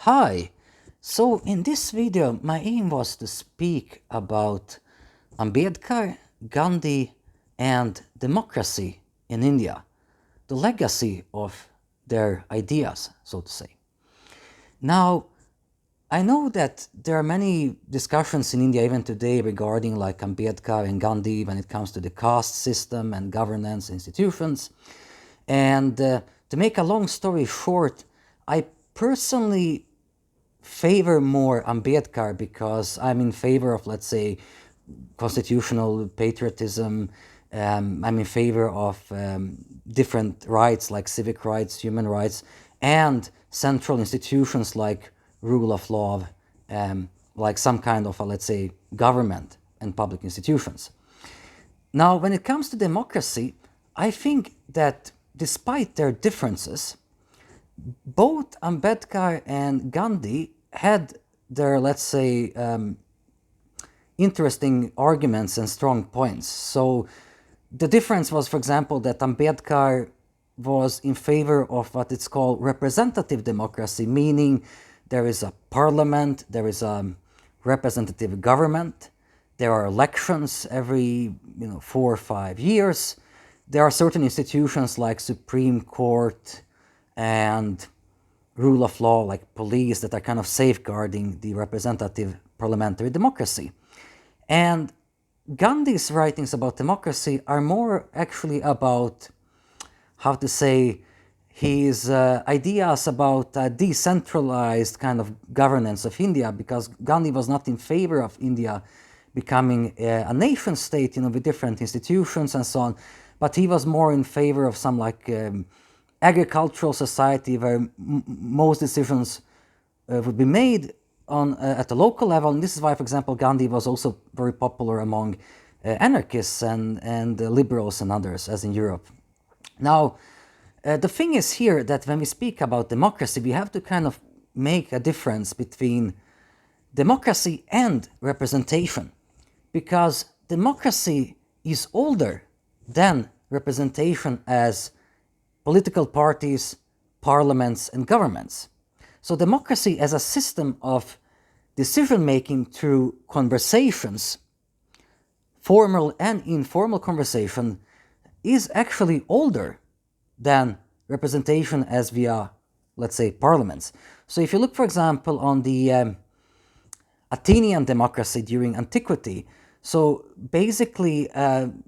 Hi! So in this video my aim was to speak about Ambedkar, Gandhi and democracy in India, the legacy of their ideas, so to say. Now, I know that there are many discussions in India even today regarding like Ambedkar and Gandhi when it comes to the caste system and governance institutions. And to make a long story short, I personally favor more Ambedkar because I'm in favor of, let's say, constitutional patriotism. I'm in favor of different rights like civic rights, human rights, and central institutions like rule of law, like some kind of, let's say, government and public institutions. Now, when it comes to democracy, I think that despite their differences, both Ambedkar and Gandhi had their, let's say, interesting arguments and strong points. So the difference was, for example, that Ambedkar was in favor of what it's called representative democracy, meaning there is a parliament, there is a representative government, there are elections every 4 or 5 years, there are certain institutions like Supreme Court and rule of law like police that are kind of safeguarding the representative parliamentary democracy. And Gandhi's writings about democracy are more actually about, how to say, his ideas about a decentralized kind of governance of India, because Gandhi was not in favor of India becoming a nation state, with different institutions and so on, but he was more in favor of some like agricultural society where most decisions would be made on at the local level. And this is why, for example, Gandhi was also very popular among anarchists and liberals and others, as in Europe. Now, the thing is here that when we speak about democracy, we have to kind of make a difference between democracy and representation, because democracy is older than representation as political parties, parliaments, and governments. So democracy as a system of decision-making through conversations, formal and informal conversation, is actually older than representation as via, let's say, parliaments. So if you look, for example, on the Athenian democracy during antiquity, so basically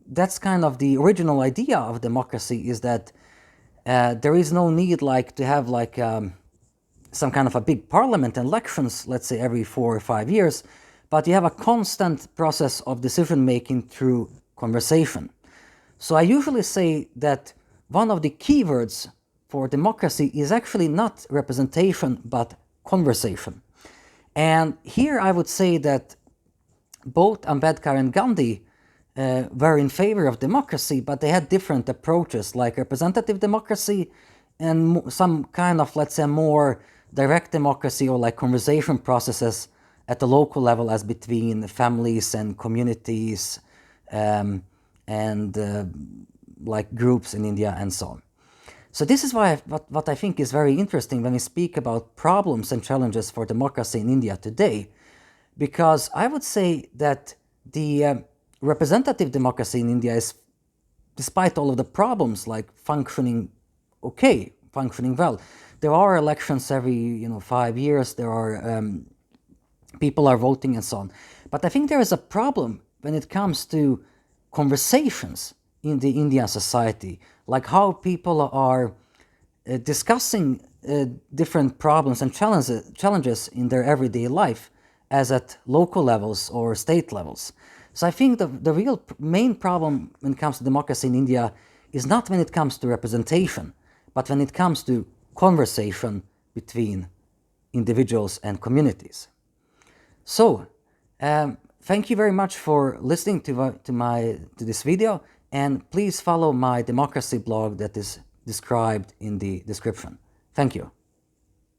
that's kind of the original idea of democracy, is that there is no need like to have like some kind of a big parliament and elections, let's say every 4 or 5 years, but you have a constant process of decision making through conversation. So I usually say that one of the keywords for democracy is actually not representation but conversation. And here I would say that both Ambedkar and Gandhi were in favor of democracy, but they had different approaches, like representative democracy and some kind of, let's say, more direct democracy, or like conversation processes at the local level as between families and communities and like groups in India and so on. So this is why what I think is very interesting when we speak about problems and challenges for democracy in India today, because I would say that the representative democracy in India is, despite all of the problems, like functioning well. There are elections every 5 years, there are people are voting and so on. But I think there is a problem when it comes to conversations in the Indian society, like how people are discussing different problems and challenges in their everyday life, as at local levels or state levels. So I think the real main problem when it comes to democracy in India is not when it comes to representation, but when it comes to conversation between individuals and communities. So, thank you very much for listening to this video, and please follow my democracy blog that is described in the description. Thank you.